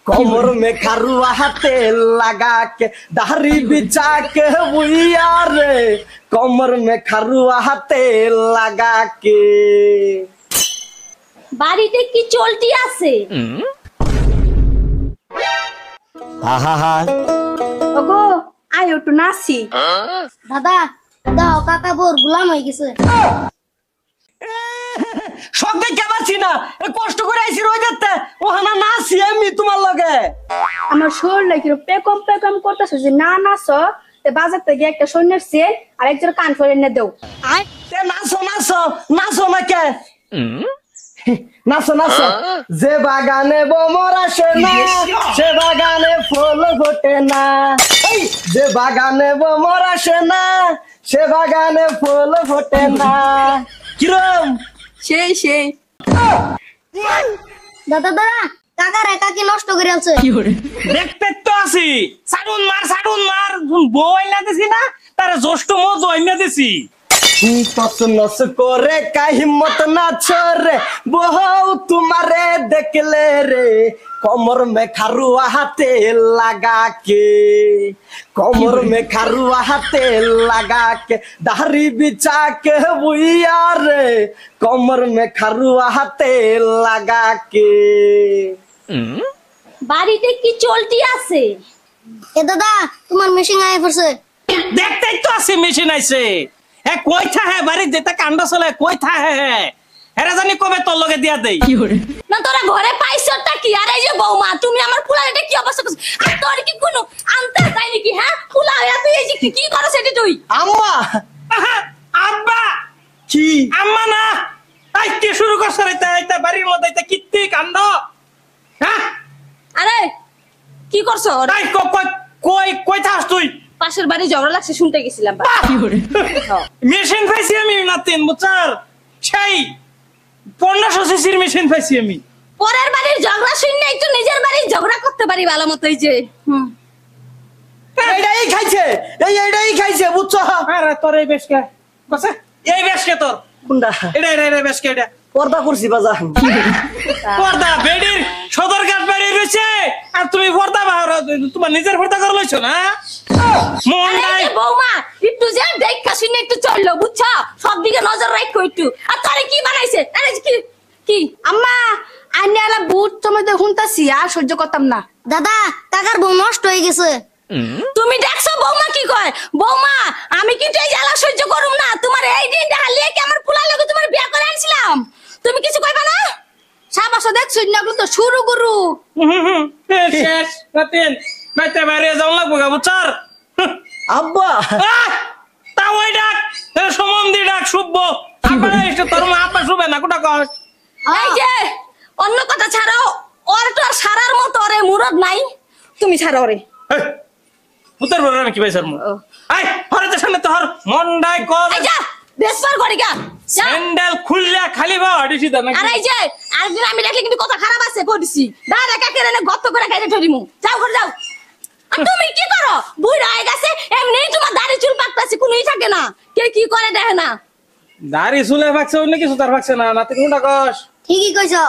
कमर में खरुआ तेल लगा के दाढ़ी बिछा के बुइया रे कमर में खरुआ तेल लगा के বাড়িতে কি চলতি আছে আহা ওগো আয় একটু নাচি দাদা দাও কাকা বোর গোলাম হয়ে গেছে সব দেখে পাচ্ছি না কষ্ট করে আইছি রোজাতে ওখানে নাচি আমি তোমার লগে আমার শরীর লাগে পেকম পেকম করতেছে যে না নাচো তে বাজার থেকে একটা সৈন্যের সেল আর একজোড়া কান ফলে এনে দাও আয় তে নাচো নাচো নাচো না কে নাচো নাচো যে বাগানে বোমর আসে না সে বাগানে ফুল ফোটে না এই যে বাগানে বোমর আসে না সে বাগানে ফুল ফোটে না কিরম সেই দাদা দাদা কাকার একা কি নষ্ট করে আছে দেখতে তো আছি সাডুন মার বই না দিছি না তার জ্যৈষ্ঠ মত আইনা দিছি नस करे का हिम्मत ना छोरे बहु तुम्हारे देख ले रे कमर में खरुआ तेल लगा के कमर में खरुआ तेल लगा के दाढ़ी बिछा के बुइया रे कमर में खरुआ तेल लगा के বাড়িতে কি চলতি আছে এ দাদা তোমার মেশিন আয় পড়ছে দেখতে তো আছি মেশিন আইছে এ কই থা হে বাড়ি যেটা কাণ্ড চলে কই থা হে হেরা জানি কবে তোর লগে দিয়া দেই না তোরা ঘরে পাইছটা কি আর এই যে বৌমা তুমি আমার ফুলাটা কি অবস্থা করছ আর তোর কি কোনো আনতে যাই নাকি হ্যাঁ ফুলা হইয়া তুই এই যে কি করছ এটি তুই আম্মা আব্বা কি আম্মা না আই কি শুরু করছ রে এটা বাড়ির মধ্যে এটা কিত্তি কাণ্ড হ্যাঁ আরে কি করছ তাই কই থাস তুই পাশের বাড়ি ঝগড়া লাগছে শুনতে গেছিলাম মেশিন পাইছি আমি না তিন বছর সেই 1500 সিসির মেশিন পাইছি আমি পরের বাড়ির ঝগড়া শুনলে একটু নিজের বাড়ির ঝগড়া করতে পারি ভালো মতো এই যে এইটাই খাইছে এইটাই খাইছে বুঝছো আরে তোর এই বেশকে কসে এই বেশকে তোর কোনটা এটা বেশকে এটা পর্দা করছি বাজা পর্দা বেডির সদরঘাট বাড়ি রয়েছে আর তুমি পর্দা তোমার নিজের পর্দা করে লইছো না মন নাই বৌমা একটু যে দেখা শুনে একটু চললো বুঝছো সব দিকে নজর রাখো একটু আর তোরে কি বানাইছে আরে কি আম্মা আইনালা বুট তোমায় তো হুনতাছি আর সহ্য করতাম না দাদা টাকার বউ নষ্ট হয়ে গেছে তুমি দেখছো বৌমা কি কয় বৌমা আমি কিন্তু এই জ্বালা সহ্য করুম না তোমার এই দিনটা হালিয়ে কি আমার পোলা লোকে তোমার বিয়া করে আনছিলাম তুমি কিছু কইবা না সাবাস দেখছো না তো শুরু করু শেষ রাতেন বাইতে বাইরে যাও লাগবো গা বুচার আব্বা তা ওই ডাক সম্বন্ধী ডাক শুভ আব্বা এসে তোর মা আব্বা শুবে না কোটা কস এই যে অন্য কথা ছাড়াও ওর তো আর সারার মতো ওরে মুরদ নাই তুমি ছাড়ো রে পুতর বড় আমি কি পাইছার মু আই হরতে সামনে তোর মন্ডাই কল এই যা বেসবার করি গা স্যান্ডেল খুললা খালি বা আডিছি দা নাকি আরে এই যে আরেকদিন আমি দেখলে কিন্তু কথা খারাপ আছে কইছি দাঁড়া কাকে রে গত করে খাইতে ধরিমু যাও ঘর যাও আর তুমি কি করো বুইড়া হয়ে গেছে এমনি তোমার দাড়ি চুল পাকতাছে কোনই থাকে না কে কি করে দেখে না দাড়ি চুলে পাকছে অন্য কিছু তার পাকছে না নাতে কোনটা কস ঠিকই কইছো